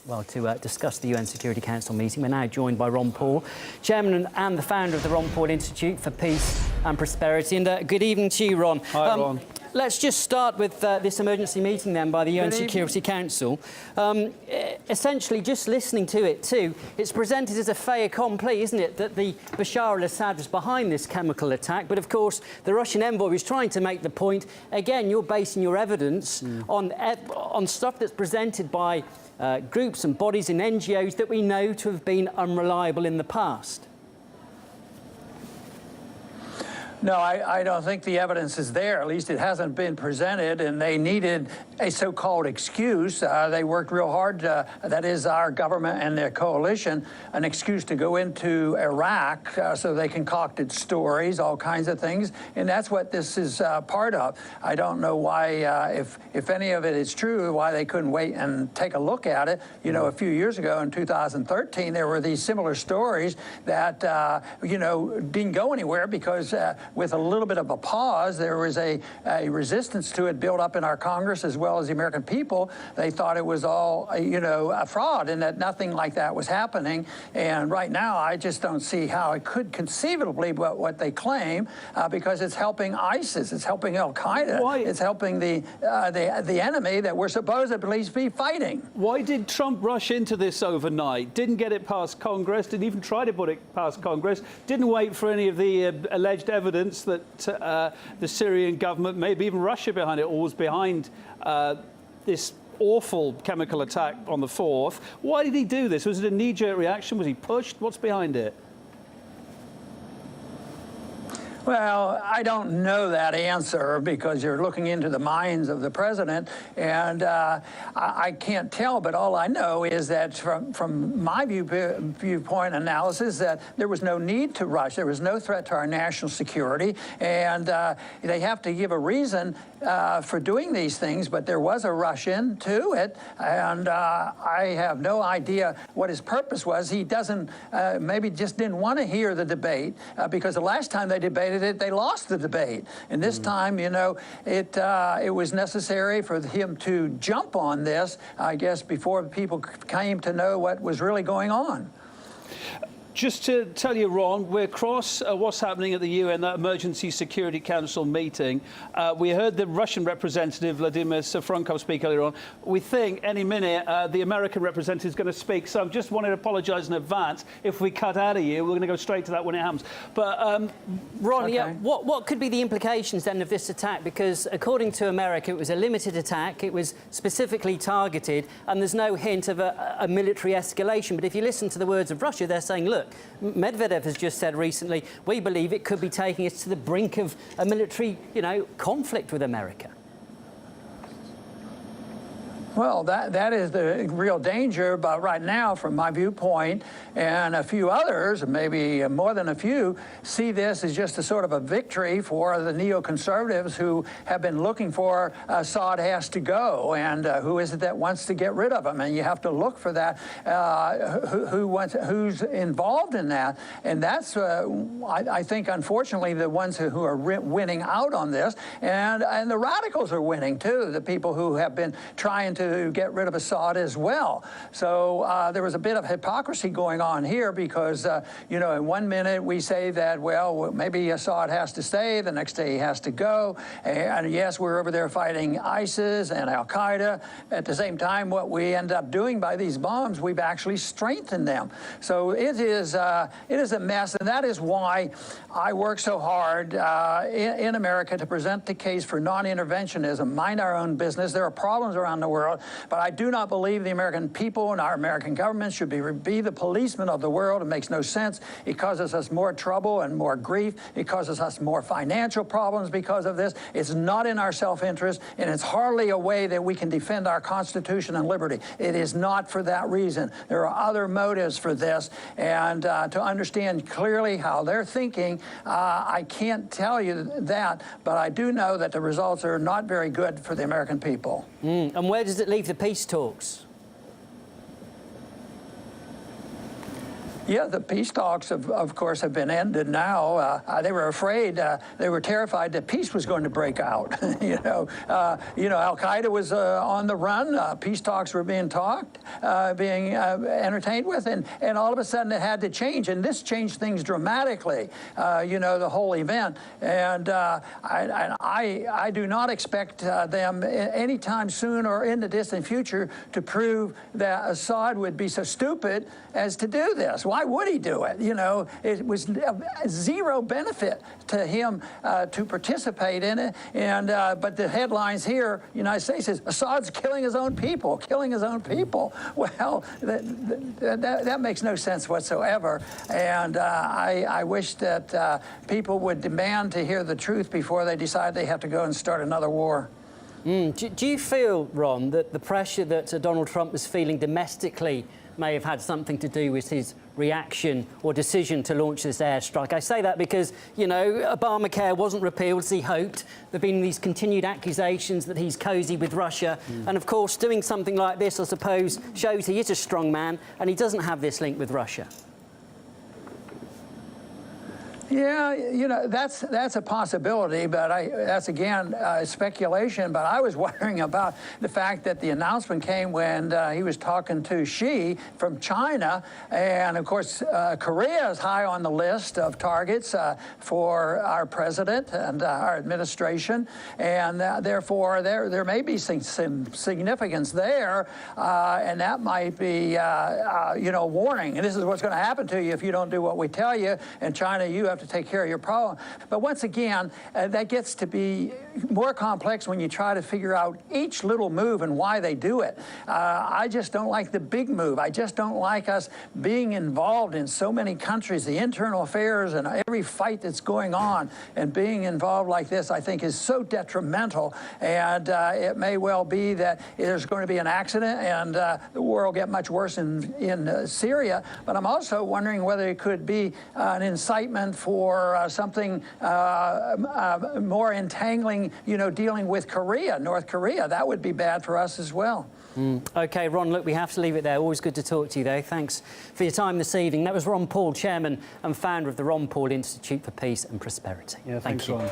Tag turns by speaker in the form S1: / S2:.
S1: Well, to discuss the UN Security Council meeting, we're now joined by Ron Paul, Chairman and the founder of the Ron Paul Institute for Peace and Prosperity. And good evening to you, Ron.
S2: Hi, Ron.
S1: Let's just start with this emergency meeting then by the UN Security Council. Essentially, just listening to it too, it's presented as a fait accompli, isn't it, that the Bashar al-Assad was behind this chemical attack. But of course, the Russian envoy was trying to make the point, again, you're basing your evidence on stuff that's presented by groups and bodies and NGOs that we know to have been unreliable in the past.
S3: No, I don't think the evidence is there. At least it hasn't been presented, and they needed a so-called excuse. They worked real hard, that is our government and their coalition, an excuse to go into Iraq so they concocted stories, all kinds of things, and that's what this is part of. I don't know why, if any of it is true, why they couldn't wait and take a look at it. You know, a few years ago in 2013, there were these similar stories that, you know, didn't go anywhere because with a little bit of a pause, there was a resistance to it built up in our Congress as well as the American people. They thought it was all, you know, a fraud and that nothing like that was happening. And right now, I just don't see how it could conceivably be what they claim because it's helping ISIS, it's helping Al-Qaeda,
S2: Why?
S3: It's helping the enemy that we're supposed to at least be fighting.
S2: Why did Trump rush into this overnight? Didn't get it past Congress, didn't even try to put it past Congress, didn't wait for any of the alleged evidence that the Syrian government, maybe even Russia behind it, or was behind this awful chemical attack on the 4th. Why did he do this? Was it a knee-jerk reaction? Was he pushed? What's behind it?
S3: Well, I don't know that answer because you're looking into the minds of the president, and I can't tell, but all I know is that from my viewpoint analysis that there was no need to rush. There was no threat to our national security, and they have to give a reason for doing these things, but there was a rush into it, and I have no idea what his purpose was. He doesn't, maybe just didn't want to hear the debate because the last time they debated it, they lost the debate. And this time, you know, it was necessary for him to jump on this, I guess, before people came to know what was really going on.
S2: Just to tell you, Ron, we're across what's happening at the UN, that Emergency Security Council meeting. We heard the Russian representative, Vladimir Safronkov, speak earlier on. We think any minute the American representative is going to speak. So I just wanted to apologise in advance if we cut out of you. We're going to go straight to that when it happens. But,
S1: Ron,
S3: okay.
S1: yeah, what could be the implications then of this attack? Because according to America, it was a limited attack. It was specifically targeted, and there's no hint of a military escalation. But if you listen to the words of Russia, they're saying, look, Medvedev has just said recently, we believe it could be taking us to the brink of a military, you know, conflict with America.
S3: Well, that is the real danger, but right now, from my viewpoint, and a few others, maybe more than a few, see this as just a sort of a victory for the neoconservatives who have been looking for Assad has to go, and who is it that wants to get rid of him? And you have to look for that, who's involved in that, and that's, I think, unfortunately, the ones who are winning out on this, and the radicals are winning, too, the people who have been trying to get rid of Assad as well. So there was a bit of hypocrisy going on here because, you know, in 1 minute we say that, well, maybe Assad has to stay, the next day he has to go, and yes, we're over there fighting ISIS and Al-Qaeda. At the same time, what we end up doing by these bombs, we've actually strengthened them. So it is a mess, and that is why I work so hard in America to present the case for non-interventionism, mind our own business. There are problems around the world, but I do not believe the American people and our American government should be the policemen of the world. It makes no sense. It causes us more trouble and more grief. It causes us more financial problems because of this. It's not in our self-interest, and it's hardly a way that we can defend our Constitution and liberty. It is not for that reason. There are other motives for this, and to understand clearly how they're thinking, I can't tell you that, but I do know that the results are not very good for the American people.
S1: And where does it leave the peace talks?
S3: Yeah, the peace talks, of course, have been ended now. They were afraid, they were terrified that peace was going to break out. Al-Qaeda was on the run. Peace talks were being being entertained with, and all of a sudden it had to change. And this changed things dramatically, the whole event. And I do not expect them anytime soon or in the distant future to prove that Assad would be so stupid as to do this. Why would he do it? It was zero benefit to him to participate in it. And but the headlines here, United States says Assad's killing his own people, killing his own people. Well, that makes no sense whatsoever. And I wish that people would demand to hear the truth before they decide they have to go and start another war.
S1: Do you feel, Ron, that the pressure that Donald Trump was feeling domestically may have had something to do with his reaction or decision to launch this airstrike? I say that because, Obamacare wasn't repealed as he hoped. There have been these continued accusations that he's cosy with Russia. And, of course, doing something like this, I suppose, shows he is a strong man and he doesn't have this link with Russia.
S3: Yeah, that's a possibility, but that's again speculation. But I was wondering about the fact that the announcement came when he was talking to Xi from China, and of course Korea is high on the list of targets for our president and our administration, and therefore there may be some significance there, and that might be a warning. And this is what's going to happen to you if you don't do what we tell you. And China, you have to take care of your problem. But once again, that gets to be more complex when you try to figure out each little move and why they do it. I just don't like the big move. I just don't like us being involved in so many countries, the internal affairs and every fight that's going on, and being involved like this, I think, is so detrimental. And it may well be that there's going to be an accident and the war will get much worse in Syria. But I'm also wondering whether it could be an incitement for something more entangling, dealing with Korea, North Korea. That would be bad for us as well.
S1: OK, Ron, look, we have to leave it there. Always good to talk to you, though. Thanks for your time this evening. That was Ron Paul, Chairman and founder of the Ron Paul Institute for Peace and Prosperity.
S2: Yeah, thanks, Ron.